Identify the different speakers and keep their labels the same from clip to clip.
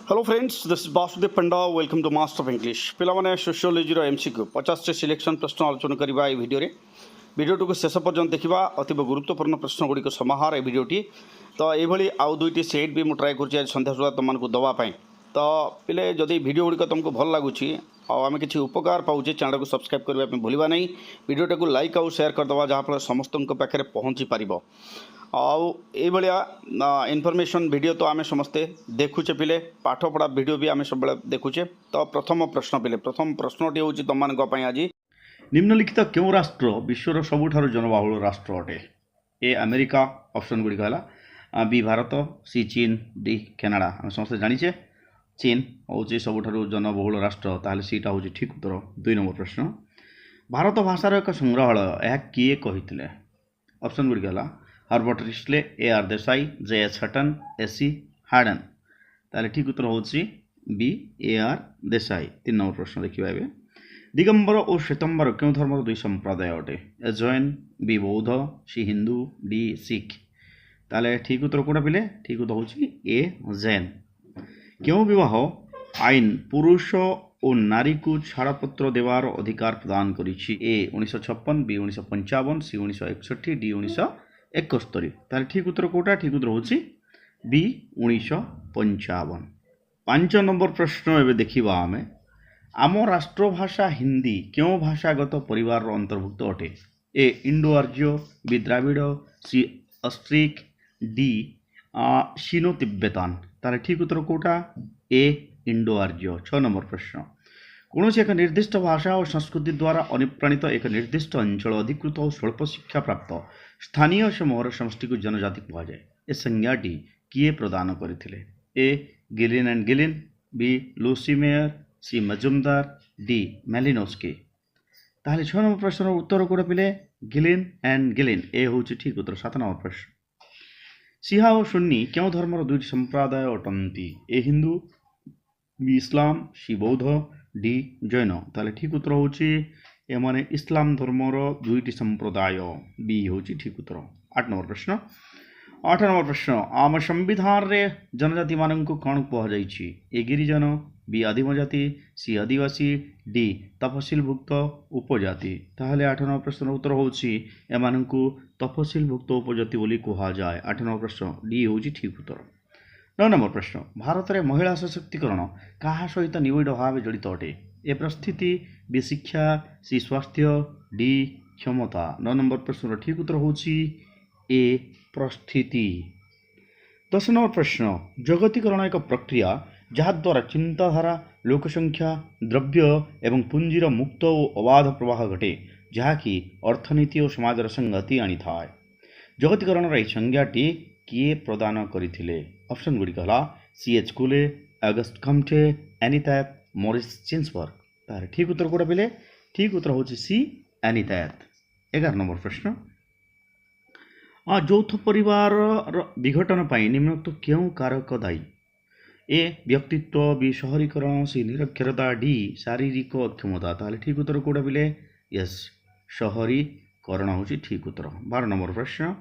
Speaker 1: Hello friends this is Vasudev Panda welcome to master of English पिलामाने sociology MCQ 50 selection प्रश्न आलोचना करवा ये भिडियो को शेष पर्यंत देखा अतीव गुरुत्वपूर्ण प्रश्न गुड़िक समाहार ए भिडियोटी तो ये आउ दुईटी सेट भी मुझे ट्राए कर सन्ध्या सुधा तुमको दवापाई तो पिले जदि भिडियो गुड़िक तुमको भल लगुच आम कि उपकार पाचे चैनल को सब्सक्राइब करने भूलवा नहीं भिडियोटा को लाइक आउ शेयर करदे जहाँफल समस्त पाखे पहुँची पार इनफॉरमेशन वीडियो तो आम समस्ते देखुचे पिले पाठ पढ़ा वीडियो भी आम सब देखुचे। तो प्रथम प्रश्न पिले प्रथम प्रश्नटी हूँ तुम आज निम्नलिखित क्यों राष्ट्र विश्वर सबुठार जनबहुल राष्ट्र अटे। ए अमेरिका ऑप्शन गुड़िक है बी भारत सी चीन डी कनाडा। आम समस्ते जाचे चीन हूँ सबुठार जनबहुल राष्ट्र ताहले सीटा हूँ ठीक उत्तर। 2 नंबर प्रश्न भारत भाषार एक संग्रहालय यह किए कही। ऑप्शन गुड़िक है Herbert Risley A R Desai J H Hutton S C Harden. ताले ठीक उत्तर हूँ B A R Desai. 3 number प्रश्न देखा ए दिगंबर और श्वेतंबर क्यों धर्मर 2 संप्रदाय अटे। ए जैन बी बौद्ध सी हिंदू डी सिख। ताले ठीक उत्तर कौटा पिले ठीक उत्तर हूँ ए जैन। क्यों विवाह आईन पुरुष और नारी को छाड़पत्र देवार अधिकार प्रदान करिछि। ए 1956 बी 1955 सी 1961 डी 1971। तार ठीक उत्तर कौटा ठीक उत्तर हूँ बी 1955। 5 नंबर प्रश्न एवं देखा आम आम राष्ट्रभाषा हिंदी क्यों भाषागत परिवार अंतर्भुक्त अटे। ए इंडो आर्य बी द्राविड़ सी अस्ट्रिक डी सीनो तिब्बतान। तार ठीक उत्तर कौटा ए इंडो आर्य। 6 नंबर प्रश्न कौन एक निर्दिष्ट भाषा और संस्कृति द्वारा अनुप्राणित एक निर्दिष्ट अंचल अधिकृत और स्वल्प शिक्षा प्राप्त स्थानीय समूह समष्टि को जनजाति कहुए। ए संज्ञाटी किए प्रदान करथिले। A Gillin and Gillin B Lucy Mair C Majumdar D Malinowski. ताहले 6 नंबर प्रश्न उत्तर कौटा पिले गिलिन एंड गिलिन। ए हूँ ठीक उत्तर। 7 नंबर प्रश्न सिहा और सुन्नी क्यों धर्मर 2 संप्रदाय अटंती। ए हिंदू बी इस्लाम सी बौद्ध डी जैन। ताले ठीक उत्तर हूँ एमाने इस्लाम धर्मर 2टी संप्रदाय बी हूँ ठीक उत्तर। 8 नंबर प्रश्न 8 नंबर प्रश्न आम संविधान रे जनजाति मान को कौन कहुई। ए गिरिजन बी आदिम जाति सी आदिवासी डी तपशिलभुक्त उपजाति। ताहले 8 नंबर प्रश्न उत्तर हूँ एम तपशिलभुक्त उपजाति बोली कहुए। 8 नंबर प्रश्न डी हूँ ठीक उत्तर। 9 नंबर प्रश्न भारत में महिला सशक्तिकरण क्या सहित निबिड़ भाव जड़ित अटे। ए परिस्थिति बी शिक्षा सी स्वास्थ्य डी क्षमता। 9 नंबर प्रश्न ठीक उत्तर हूँ ए परिस्थिति। 10 नंबर प्रश्न जगतीकरण एक प्रक्रिया जहाद्वारा चिंताधारा लोकसंख्या द्रव्य एवं पुंजीर मुक्त और अबाध प्रवाह घटे जहाँकि अर्थनीति और समाज संगति आनी था। जगतीकरण संज्ञाटी किए प्रदान करथिले। ऑप्शन गुड़िक है सी एच कुले अगस्ट कम्टे एनीतैप मोरिस चिन्सबर्ग। तार ठीक उत्तर कौटा पिले ठीक उत्तर हूँ सी एनीतैप। 11 नंबर प्रश्न যৌথ परिवार विघटन पर निम्नोक्त क्यों कारक दायी। ए व्यक्तित्व बी शहरीकरण सी निरक्षरता डी शारीरिक अक्षमता। ताहले ठीक उत्तर कौटा पिले यस शहरीकरण हूँ ठीक उत्तर। 12 नंबर प्रश्न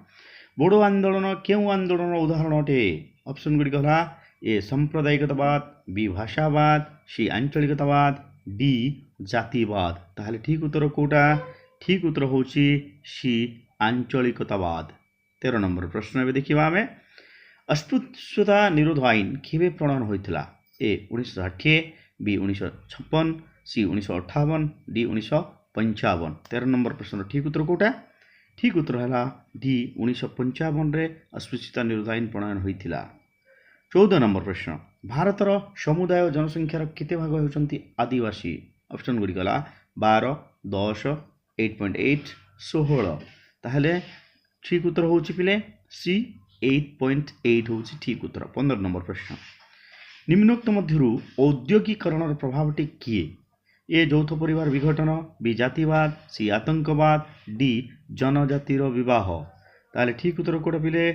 Speaker 1: बोडो आंदोलन क्यों आंदोलन उदाहरण अटे। ऑप्शन गुड़िक है ए सांप्रदायिकतावाद बी भाषावाद सी आंचलिकतावाद डी जातिवाद। ताहले ठीक उत्तर कौटा ठीक उत्तर हूँ सी आंचलिकतावाद। 13 नंबर प्रश्न ए देखा आम अस्पृश्यता निरोध आईन केवे प्रणयन होता। ए 1960 बी 1956 सी 1958 डी 1955। 13 नंबर प्रश्न ठीक उत्तर कौटा ठीक उत्तर है डी 1955 अस्पृश्यता निरोध आईन प्रणयन होता। 14 नंबर प्रश्न भारतर समुदाय जनसंख्यार केते भाग होती आदिवासी। ऑप्शन गुड़िक है 12 10 8.8 16। ताहले ठीक उत्तर हूँ पिले सी 8.8 हूँ ठीक उत्तर। 15 नंबर प्रश्न निम्नोक्त मध्यरु औद्योगिकरण प्रभावटी किए। ए যৌথ परिवार विघटन बी जातिवाद सी आतंकवाद डी जनजातिर विवाह। ताहले ठीक उत्तर कौटा पिले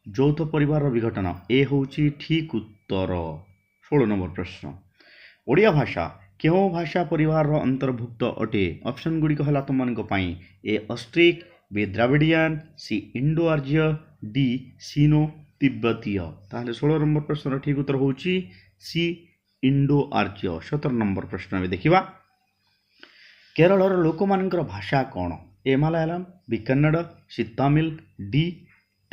Speaker 1: যৌথ परिवार विघटन। ए हूँ ठीक उत्तर। 16 नंबर प्रश्न ओडिया भाषा क्यों भाषा परिवार अंतर्भुक्त अटे। ऑप्शन गुड़िक है तुम ए अस्ट्रिक बी द्राविडियन सी इंडो आर्य डी सीनो तिब्बतीय ताहले 16 नंबर प्रश्न ठीक उत्तर होउची सी इंडो आर्य 17 नंबर प्रश्न में देखिबा केरलर लोकमानकर भाषा कौन ए मलयालम बी कन्नड़ सी तमिल डी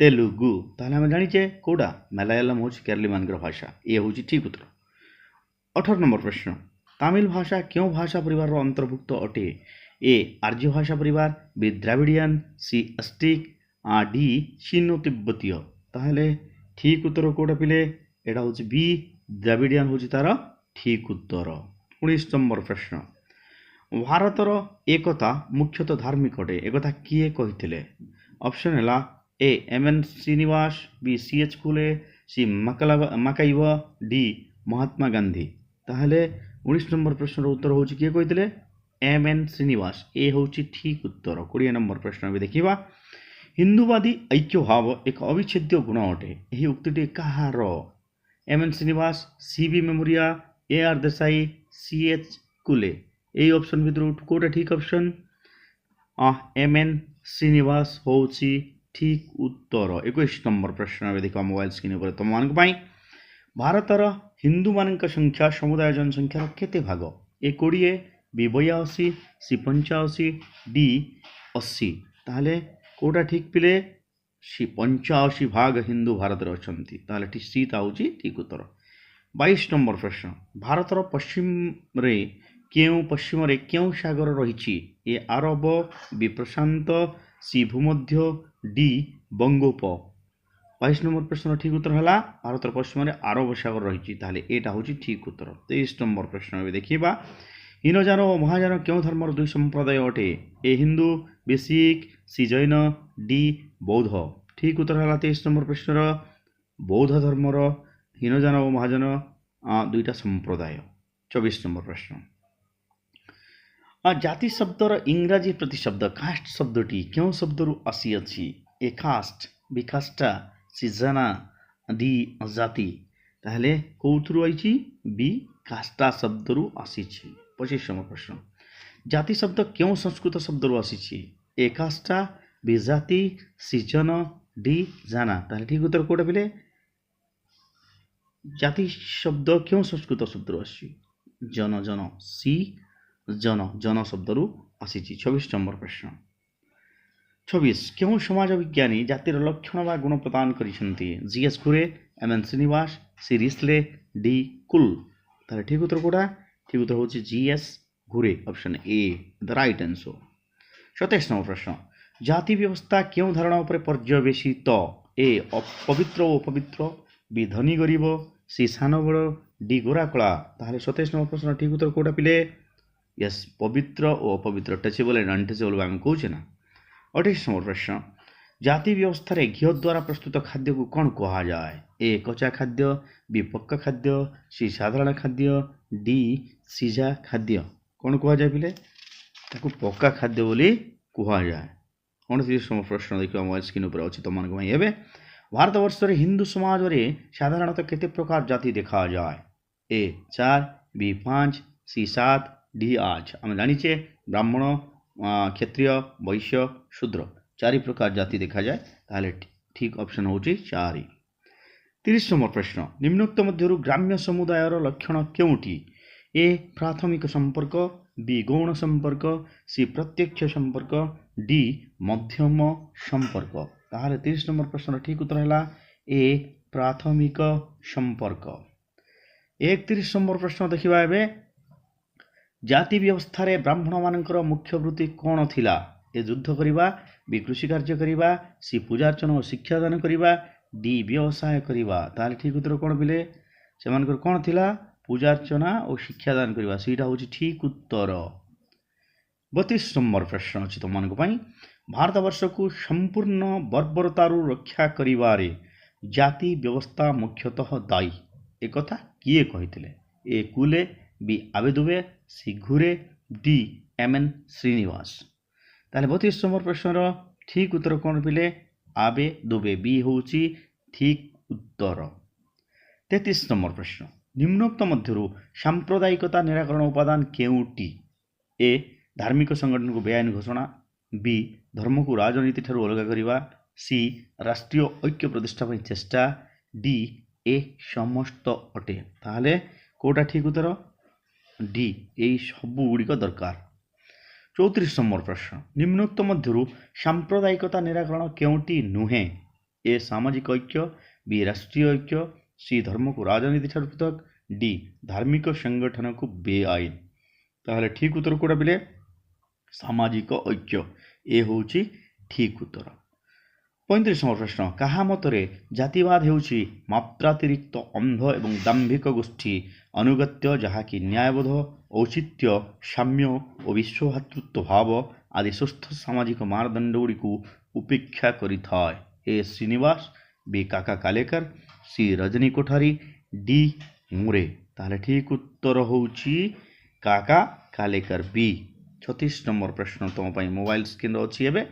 Speaker 1: तेलुगु ताहले हम जानिचे कोडा मलयालम होची केरली मानकर भाषा ए होची ठीक उत्तर 18 नंबर प्रश्न तमिल भाषा क्यों भाषा परिवार अंतर्भुक्त अटे ए आर्य भाषा परिवार बी द्राविडियन सी अस्टिक डी चीनो तिब्बतीय ताहले ठीक उत्तर कोडा पिले एटा होची बी द्राविडियन होची तार ठीक उत्तर 19 नंबर प्रश्न भारतर एकता मुख्यतः धार्मिक अटे एकता किए कहिथिले ऑप्शन है A M N Srinivas B C H Phule C मकाइव डी महात्मा गांधी ताहले 19 नंबर प्रश्न उत्तर होची किए कहिथिले एम एन श्रीनिवास ए होची ठीक उत्तर 20 नंबर प्रश्न भी देखिबा हिंदूवादी ऐक्य भाव एक अविच्छेद्य गुण अटे एही उक्तिटी कहार M N Srinivas C B Memoria A R Desai C H Cooley এই অপশন ভিতর কোটা ঠিক অপশন এম এন শ্রীনিবাস হচ্ছে ঠিক উত্তর 21 নম্বর প্রশ্ন ଏବେ ଦେଖିବା ମୋବାଇଲ ସ୍କ୍ରିନ୍ ଉପରେ ତୁମମାନଙ୍କ ପାଇଁ ଭାରତର ହିନ୍ଦୁମାନଙ୍କ ସଂଖ୍ୟା ସମୁଦାୟ ଜନସଂଖ୍ୟାର କେତେ ଭାଗ ଏ 20 ବି 82 ସି 85 ଡି 80 ତାହେଲେ କୋଟା ଠିକ୍ ପିଲେ ସି 85 ଭାଗ ହିନ୍ଦୁ ଭାରତରେ ଅଛନ୍ତି ତାହେଲେ ସି ତା ହେଉଛି ଠିକ୍ ଉତ୍ତର 22 নম্বর প্রশ্ন ଭାରତର ପଶ୍ଚିମରେ କେଉଁ ସାଗର ରହିଛି ଏ ଆରବ ବି ପ୍ରଶାନ୍ତ ସି ଭୂମଧ୍ୟ ଡି ବଙ୍ଗୋପ 22 নম্বর ପ୍ରଶ୍ନ ଠିକ୍ ଉତ୍ତର ହେଲା ଭାରତର ପଶ୍ଚିମରେ ଆରବ ସାଗର ରହିଛି ତାହେଲେ ଏଇଟା ହେଉଛି ଠିକ୍ ଉତ୍ତର 23 নম্বর ପ୍ରଶ୍ନ ଏବେ ଦେଖିବା ହୀନଯାନ ଓ ମହାଯାନ କେଉଁ ଧର୍ମର ଦୁଇ ସମ୍ପ୍ରଦାୟ ଅଟେ ଏ ହିନ୍ଦୁ ବି ଶିଖ ସି ଜୈନ ଡି ବୌଦ୍ଧ ଠିକ୍ ଉତ୍ତର ହେଲା 23 নম্বর ପ୍ରଶ୍ନର ବୌଦ୍ଧ ଧର୍ମର ହୀନଯାନ ଓ ମହାଯାନ ଦୁଇଟା ସମ୍ପ୍ରଦାୟ 24 নম্বর ପ୍ରଶ୍ନ जाति शब्दर इंग्राजी प्रतिशब्द कास्ट शब्दटी क्यों शब्दरू आसी अछि ए कास्ट बी कास्टा सी जना डी जाति ताहले कोउथरू आइछि बी कास्टा शब्दरू आसीछि 25 नंबर प्रश्न जाति शब्द क्यों संस्कृत शब्दरू आसीछि ए कास्टा बी जाति सी जन डी जाना ताहले ठीक उत्तर कोटा बिले जाति शब्द क्यों संस्कृत शब्दरू आसी जन जन सी जन जन शब्दरू आसीछि 26 नंबर प्रश्न 26 क्यों समाज विज्ञानी जातिर लक्षण व गुण प्रदान करिसेंती जीएस घुरे एम एन श्रीनिवास सी रिस्ले डी कुल ताले ठीक उत्तर कोटा ठीक उत्तर होछि जीएस घुरे option A the right answer 27 number प्रश्न जाति व्यवस्था क्यों धारणा पर पर्यवेसित ए पवित्र और अपवित्र बी धनी गरीब सी सान बड़ डी गोरा कला ताले 27 नंबर प्रश्न ठीक उत्तर कोटा पिले यस पवित्र और अपवित्र टचेबल एंड अनटचेबल आम कहे ना 28 नंबर प्रश्न जाति व्यवस्था घी द्वारा प्रस्तुत खाद्य को कौन कह जाए ए कच्चा खाद्य बी पक्का खाद्य सी साधारण खाद्य डी सीझा खाद्य कौन कह जाए पिले ताको पक्का खाद्य बोली कह जाए 29 नंबर प्रश्न देखिए मोबाइल स्क्रीन उपर अच्छी तुम एवं भारत वर्ष हिंदू समाज में साधारणतः केते प्रकार जाति देखा जाए ए 4 बी 5 सी 7 डी 8 आम जानीचे ब्राह्मण क्षत्रिय वैश्य शूद्र 4 प्रकार जाति देखा जाए ताहले ठीक ऑप्शन होची 4 30 नंबर प्रश्न निम्नोक्त मध्यरु ग्राम्य समुदायर लक्षण केउटी ए प्राथमिक संपर्क बी गौण संपर्क सी प्रत्यक्ष संपर्क डी मध्यम संपर्क ताहले 30 नंबर प्रश्न ठीक उत्तर है ए प्राथमिक संपर्क 31 नंबर प्रश्न देखिबा एबे जाति व्यवस्था रे ब्राह्मण मानकर मुख्य वृत्ति कौन थिला ए युद्ध करिबा बी कृषि कार्य करिबा सी पूजार्चना और शिक्षादान करिबा डी व्यवसाय करिबा ताले ठीक उत्तर कौन बिले से मानकर कौन थिला पूजार्चना और शिक्षादान करिबा सीटा होची ठीक उत्तर 32 नंबर प्रश्न अछि तुम मानक पई भारत वर्ष को संपूर्ण बर्बरतारू रक्षा करिबारे जाति व्यवस्था मुख्यतः दायी एक कथा किए कहिथिले ए कुले बी आबे दुबे सी घुरे डी एम एन श्रीनिवास ताले 32 नंबर प्रश्न ठीक उत्तर कौन पिले आबे दुबे बी होची ठीक उत्तर 33 नंबर प्रश्न निम्नोक्त मध्यरु सांप्रदायिकता निराकरण उपादान केउटी ए धार्मिक संगठन को बेआईन घोषणा बी धर्म को राजनीति ठारू अलग करिबा सी राष्ट्रीय ऐक्य प्रतिष्ठा चेष्टा ডি এ সমস্ত অটে। তাহলে কোটা ঠিক উত্তর ডি এই ସବୁଗୁଡ଼ିକ ଦରକାର। 34 নম্বର ପ୍ରଶ୍ନ ନିମ୍ନୋକ୍ତ ମଧ୍ୟରୁ ସାମ୍ପ୍ରଦାୟିକତା ନିରାକରଣ କେଉଁଟି ନୁହେଁ? ଏ ସାମାଜିକ ଐକ୍ୟ, ବି ରାଷ୍ଟ୍ରୀୟ ଐକ୍ୟ, ସି ଧର୍ମକୁ ରାଜନୀତି ଠାରୁ ପୃଥକ, ଡି ଧାର୍ମିକ ସଂଗଠନକୁ ବେଆଇନ। ତାହେଲେ ଠିକ ଉତ୍ତର କୋଉଟା ପିଲେ? ସାମାଜିକ ଐକ୍ୟ ଏ ହେଉଛି ଠିକ ଉତ୍ତର। 35 নম্বର ପ୍ରଶ୍ନ କାହା ମତରେ ଜାତିବାଦ ହେଉଛି ମାତ୍ରାତିରିକ୍ତ ଅନ୍ଧ ଏବଂ ଦାମ୍ଭିକ ଗୋଷ୍ଠୀ ଅନୁଗତ୍ୟ ଯାହାକି ନ୍ୟାୟବୋଧ, ଔଚିତ୍ୟ, ସାମ୍ୟ ଓ ବିଶ୍ୱଭାତୃତ୍ୱ ଭାବ ଆଦି ସୁସ୍ଥ ସାମାଜିକ ମାନଦଣ୍ଡଗୁଡ଼ିକୁ ଉପେକ୍ଷା କରିଥାଏ? ଏ ଶ୍ରୀନିବାସ, ବି କାକା କାଲେକର, ସି ରଜନୀ କୋଠାରୀ, ଡି ମୁରେ। ତାହେଲେ ଠିକ ଉତ୍ତର ହେଉଛି କାକା କାଲେକର ବି। 36 নম্বର ପ୍ରଶ୍ନ ତୁମ ପାଇଁ ମୋବାଇଲ ସ୍କ୍ରିନ୍ରେ ଅଛି ଏବେ।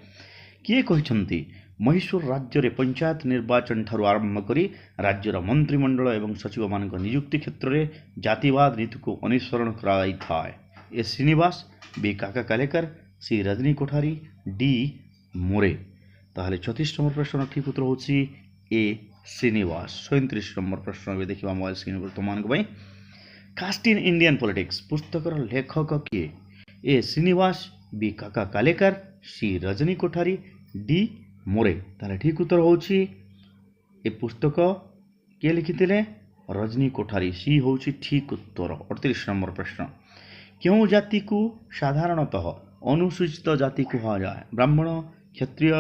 Speaker 1: କିଏ କହିଛନ୍ତି ମହୀଶୂର ରାଜ୍ୟରେ ପଞ୍ଚାୟତ ନିର୍ବାଚନ ଠାରୁ ଆରମ୍ଭ କରି ରାଜ୍ୟର ମନ୍ତ୍ରିମଣ୍ଡଳ ଏବଂ ସଚିବମାନଙ୍କ ନିଯୁକ୍ତି କ୍ଷେତ୍ରରେ ଜାତିବାଦ ନୀତିକୁ ଅନୁସରଣ କରାଯାଇଥାଏ? ଏ ଶ୍ରୀନିବାସ, ବି କାକା କାଲେକର, ସି ରଜନୀ କୋଠାରୀ, ଡି ମୁରେ। ତାହେଲେ 36 নম্বର ପ୍ରଶ୍ନର ଠିକ ଉତ୍ତର ହେଉଛି ଏ ଶ୍ରୀନିବାସ। 37 নম্বର ପ୍ରଶ୍ନ ଏବେ ଦେଖିବା ମୋବାଇଲ ସ୍କ୍ରିନ୍ ଉପରେ ତୁମମାନଙ୍କ ପାଇଁ। କାଷ୍ଟ ଇନ୍ ଇଣ୍ଡିଆନ୍ ପଲିଟିକ୍ସ ପୁସ୍ତକର ଲେଖକ କିଏ? ଏ ଶ୍ରୀନିବାସ, ବି କାକା କାଲେକର, ସି ରଜନୀ କୋଠାରୀ, ଡି ମୁରେ। ତାହେଲେ ଠିକ ଉତ୍ତର ହେଉଛି ଏ ପୁସ୍ତକ କିଏ ଲେଖିଥିଲେ? ରଜନୀ କୋଠାରୀ, ସି ହେଉଛି ଠିକ ଉତ୍ତର। 38 নম্বର ପ୍ରଶ୍ନ କେଉଁ ଜାତିକୁ ସାଧାରଣତଃ ଅନୁସୂଚିତ ଜାତି କୁହାଯାଏ? ବ୍ରାହ୍ମଣ, କ୍ଷତ୍ରିୟ,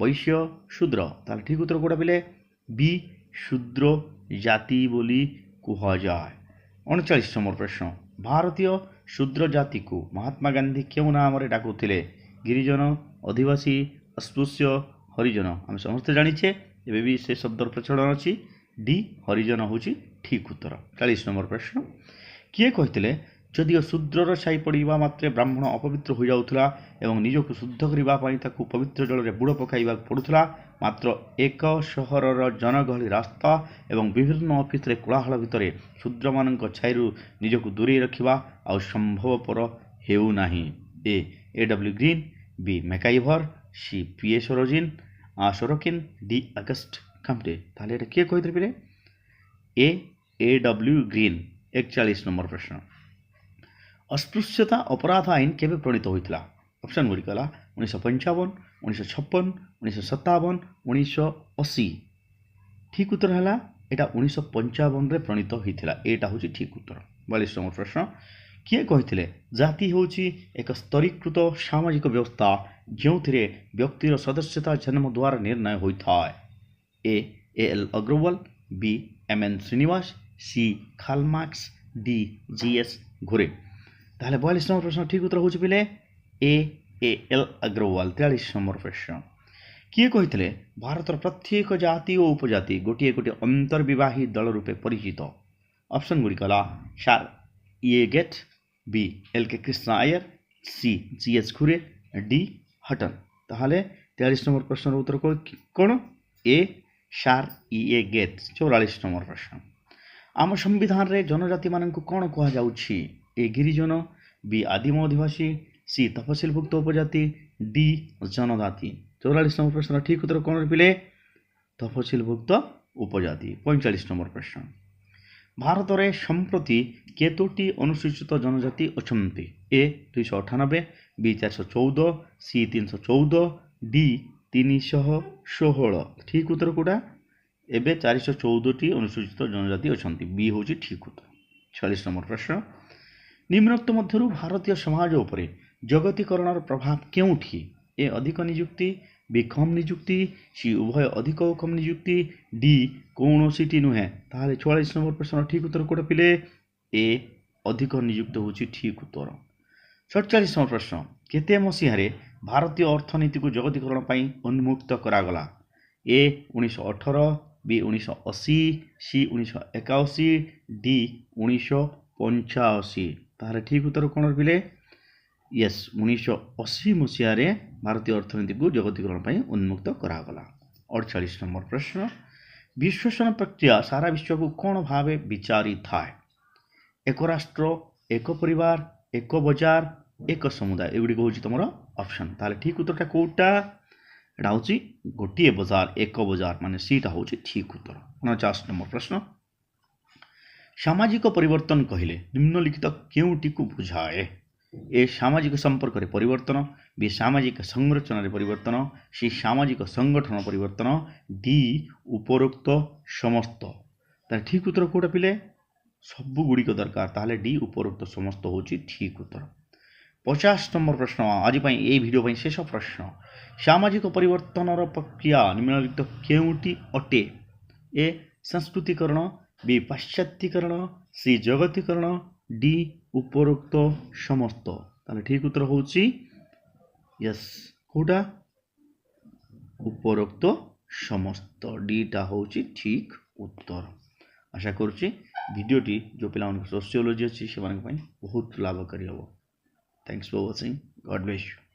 Speaker 1: ବୈଶ୍ୟ, ଶୂଦ୍ର। ତାହେଲେ ଠିକ ଉତ୍ତର କୋଉଟା ପିଲେ? ବି ଶୂଦ୍ର ଜାତି ବୋଲି କୁହାଯାଏ। 39 নম্বର ପ୍ରଶ୍ନ ଭାରତୀୟ ଶୂଦ୍ର ଜାତିକୁ ମହାତ୍ମା ଗାନ୍ଧୀ କେଉଁ ନାମରେ ଡାକୁଥିଲେ? ଗିରିଜନ, ଅଧିବାସୀ, ଅସ୍ପୃଶ୍ୟ, ହରିଜନ। ଆମେ ସମସ୍ତେ ଜାଣିଛେ ଏବେ ବି ସେ ଶବ୍ଦର ପ୍ରଚଳନ ଅଛି। ଡି ହରିଜନ ହେଉଛି ଠିକ ଉତ୍ତର। 40 নম্বର ପ୍ରଶ୍ନ କିଏ କହିଥିଲେ ଯଦିଓ ଶୂଦ୍ରର ଛାଇ ପଡ଼ିବା ମାତ୍ରେ ବ୍ରାହ୍ମଣ ଅପବିତ୍ର ହୋଇଯାଉଥିଲା ଏବଂ ନିଜକୁ ଶୁଦ୍ଧ କରିବା ପାଇଁ ତାକୁ ପବିତ୍ର ଜଳରେ ବୁଡ଼ ପକାଇବାକୁ ପଡ଼ୁଥିଲା, ମାତ୍ର ଏକ ସହରର ଜନଗହଳି ରାସ୍ତା ଏବଂ ବିଭିନ୍ନ ଅଫିସରେ କୋଳାହଳ ଭିତରେ ଶୂଦ୍ରମାନଙ୍କ ଛାଇରୁ ନିଜକୁ ଦୂରେଇ ରଖିବା ଆଉ ସମ୍ଭବପର ହେଉନାହିଁ? A W Green, B MacIver, C P A Sorokin, D August Comte. ତାହେଲେ এটা କିଏ କହିଥିଲେ ପିଲେ? ଏ ଡବ୍ଲ୍ୟୁ ଗ୍ରୀନ୍। 41 নম্বର ପ୍ରଶ୍ନ ଅସ୍ପୃଶ୍ୟତା ଅପରାଧ ଆଇନ କେବେ ପ୍ରଣୀତ ହୋଇଥିଲା? ଅପସନ୍ ଗୁଡ଼ିକ ହେଲା 1955, 1956, 1957, 1980। ଠିକ ଉତ୍ତର ହେଲା ଏଇଟା 1955ରେ ପ୍ରଣୀତ ହୋଇଥିଲା। ଏଇଟା ହେଉଛି ଠିକ ଉତ୍ତର। 42 নম্বର ପ୍ରଶ୍ନ କିଏ କହିଥିଲେ ଜାତି ହେଉଛି ଏକ ସ୍ତରୀକୃତ ସାମାଜିକ ବ୍ୟବସ୍ଥା ଯେଉଁଥିରେ ବ୍ୟକ୍ତିର ସଦସ୍ୟତା ଜନ୍ମ ଦ୍ୱାରା ନିର୍ଣ୍ଣୟ ହୋଇଥାଏ? A L Agarwal, B M N Srinivas, C Karl Marx, D G S Ghurye. ତାହେଲେ 42 নম্বর ପ୍ରଶ୍ନ ଠିକ ଉତ୍ତର ହେଉଛି ପିଲେ ଏ ଏଲ୍ ଅଗ୍ରୱାଲ। 43 নম্বର ପ୍ରଶ୍ନ କିଏ କହିଥିଲେ ଭାରତର ପ୍ରତ୍ୟେକ ଜାତି ଓ ଉପଜାତି ଗୋଟିଏ ଗୋଟିଏ ଅନ୍ତର୍ବିବାହୀ ଦଳ ରୂପେ ପରିଚିତ? ଅପସନ୍ ଗୁଡ଼ିକ ହେଲା sir E A Gait, B L K Krishna Iyer, C G S Ghurye, D Hutton. ତାହେଲେ 43 নম্বর ପ୍ରଶ୍ନର ଉତ୍ତର କ'ଣ? ଏ ସାର୍ ଇଏ ଗେଟ୍। 44 নম্বର ପ୍ରଶ୍ନ ଆମ ସମ୍ବିଧାନରେ ଜନଜାତିମାନଙ୍କୁ କ'ଣ କୁହାଯାଉଛି? ଏ ଗିରିଜନ, ବି ଆଦିମ ଅଧିବାସୀ, ସି ତଫସିଲଭୁକ୍ତ ଉପଜାତି, ଡି ଜନଜାତି। 44 নম্বর ପ୍ରଶ୍ନର ଠିକ ଉତ୍ତର କ'ଣ ପିଲେ? ତଫସିଲଭୁକ୍ତ ଉପଜାତି। 45 নম্বର ପ୍ରଶ୍ନ ଭାରତରେ ସମ୍ପ୍ରତି କେତୋଟି ଅନୁସୂଚିତ ଜନଜାତି ଅଛନ୍ତି? ଏ 298, ବି 414, ସି 314, ଡି 316। ଠିକ ଉତ୍ତର କୋଉଟା? ଏବେ 414ଟି ଅନୁସୂଚିତ ଜନଜାତି ଅଛନ୍ତି। ବି ହେଉଛି ଠିକ ଉତ୍ତର। 46 নম্বର ପ୍ରଶ୍ନ ନିମ୍ନୋକ୍ତ ମଧ୍ୟରୁ ଭାରତୀୟ ସମାଜ ଉପରେ ଜଗତୀକରଣର ପ୍ରଭାବ କେଉଁଠି? ଏ ଅଧିକ ନିଯୁକ୍ତି, ବି କମ୍ ନିଯୁକ୍ତି, ସି ଉଭୟ ଅଧିକ ଓ କମ୍ ନିଯୁକ୍ତି, ଡି କୌଣସିଟି ନୁହେଁ। ତାହେଲେ 44 নম্বର ପ୍ରଶ୍ନର ଠିକ ଉତ୍ତର କୋଉଟା ପିଲେ? ଏ ଅଧିକ ନିଯୁକ୍ତ ହେଉଛି ଠିକ ଉତ୍ତର। 47 নম্বର ପ୍ରଶ୍ନ କେତେ ମସିହାରେ ଭାରତୀୟ ଅର୍ଥନୀତିକୁ ଜଗତୀକରଣ ପାଇଁ ଉନ୍ମୁକ୍ତ କରାଗଲା? ଏ 1918, ବି 1980, ସି 1981, ଡି 1985। ତାହେଲେ ଠିକ ଉତ୍ତର କ'ଣ ପିଲେ? ୟେସ୍ 1980 ମସିହାରେ ଭାରତୀୟ ଅର୍ଥନୀତିକୁ ଜଗତୀକରଣ ପାଇଁ ଉନ୍ମୁକ୍ତ କରାଗଲା। 48 নম্বର ପ୍ରଶ୍ନ ବିଶ୍ୱସନ ପ୍ରକ୍ରିୟା ସାରା ବିଶ୍ୱକୁ କ'ଣ ଭାବେ ବିଚାରିଥାଏ? ଏକ ରାଷ୍ଟ୍ର, ଏକ ପରିବାର, ଏକ ବଜାର, ଏକ ସମୁଦାୟ। ଏଗୁଡ଼ିକ ହେଉଛି ତୁମର ଅପସନ୍। ତାହେଲେ ଠିକ ଉତ୍ତରଟା କୋଉଟା? এটা হচ্ছে গোটিए बजार एक बजार माने सीटा हूँ ठीक उत्तर। 49 नंबर प्रश्न सामाजिक परिवर्तन कहले निम्नलिखित केउटी को बुझाए? ए सामाजिक संपर्क रे परिवर्तन, बी सामाजिक संरचना रे परिवर्तन, सी सामाजिक संगठन परिवर्तन, डी उपरोक्त समस्त। तार ठीक उत्तर कोटा पिले सबु गुड़िक दरकार ताहले डी उपरोक्त समस्त होची ठीक उत्तर। 50 नंबर प्रश्न आज ये वीडियो शेष प्रश्न सामाजिक परिवर्तन प्रक्रिया निम्नलिखित केउटी अटे? ए संस्कृतिकरण, बी पाश्चात्यकरण, सी जगतीकरण, डी उपरोक्त समस्त। ताले ठीक उत्तर होची यस कोटा उपरोक्त समस्त डीटा होची ठीक उत्तर। आशा करुच्ची वीडियोटी जो पिला सोशियोलोजी अच्छी से बहुत लाभकारी हम। Thanks for watching. God bless you.